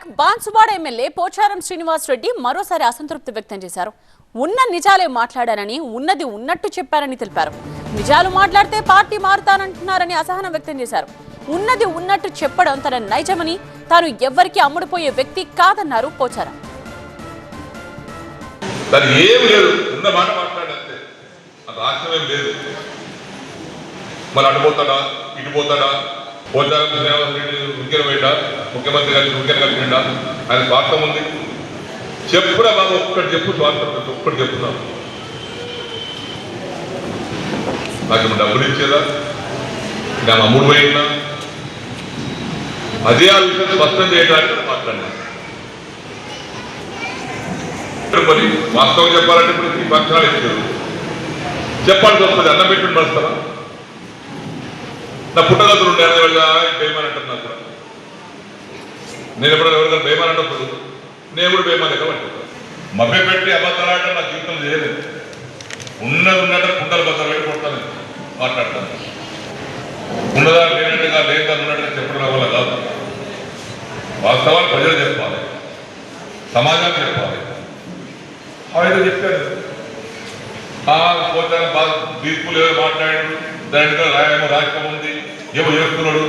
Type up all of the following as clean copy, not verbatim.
Banswada MLA Pocharam Srinivas Reddy మరోసారి అసంతృప్తి వ్యక్తం చేశారు. ఉన్న నిజాలే మాట్లాడారని, ఉన్నది ఉన్నట్టు చెప్పారని తెలిపారు. నిజాలు మాట్లాడితే పార్టీ మారుతానంటున్నారని అసహనం వ్యక్తం చేశారు. ఉన్నది ఉన్నట్టు చెప్పడం తన నైజమని, తాను ఎవ్వరికి అమ్ముడుపోయే వ్యక్తి కాదన్నారు పోచారం. పోచారం శ్రీనివాస్ రెడ్డి ఉరికెల పోయిందా, ముఖ్యమంత్రి గారికి ఉరికెల కలిపిండా, ఆయన స్వార్థం ఉంది. చెప్పురా బాబు, ఒక్కటి చెప్పు, స్వార్థం ఒక్కటి చెప్తున్నాను. నాకు డబ్బులు ఇచ్చేదా, నేను అమ్ముడు పోయిందా, అదే ఆ విషయం స్పష్టం చేయడానికి మాట్లాడినా. మరి వాస్తవం చెప్పాలంటే ఇప్పుడు ఈ పక్షాలు ఇచ్చారు, చెప్పాల్సి వస్తుంది. అన్నం పెట్టుకుని మరుస్తారా? నా పుట్టగతులు ఉండే బేమాన్ అంటున్నా కూడా, నేను ఎప్పుడైనా ఎవరికైనా బేమాన్ అంటప్పుడు నేను కూడా బేమాన్ ఎక్కడ అంటున్నాను. మభ్య పెట్టి అబద్ధాలు నా జీవితం చేయలేదు. ఉన్నది ఉన్నట్టు కుండలు బద్దలు పెట్టి కొడతాను, మాట్లాడతాను. ఉన్నదా లేనట్టుగా లేదా ఉన్నట్టుగా చెప్పడం వల్ల కాదు. వాస్తవాలు ప్రజలు చెప్పాలి, సమాజానికి చెప్పాలి. ఆయన చెప్పారు పోతాను బాగా తీర్పులు ఏదో మాట్లాడాడు, దాంట్లో రాయేమో రాష్ట్రం ఉంది, ఏమో చేస్తున్నాడు,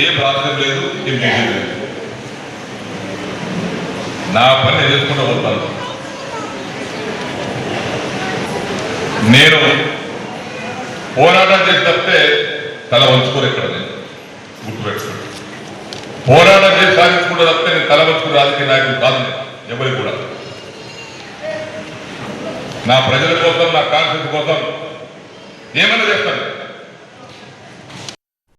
ఏం రాష్ట్రం లేదు, ఏం చేసేది లేదు. నా పని నేను చేసుకుంటూ పోతాను. నేను పోరాటం చేసి తప్పితే తల వంచుకోరు. ఇక్కడ నేను గుర్తుపెట్టుకోండి, పోరాటం చేసి సాధించుకుంటూ తప్పితే నేను తల వంచుకుని రాజకీయ నాయకుడు కాదు ఎవరికి కూడా. నా ప్రజల కోసం, నా కాన్ఫిడెన్స్ కోసం ఏమైనా చేస్తాను.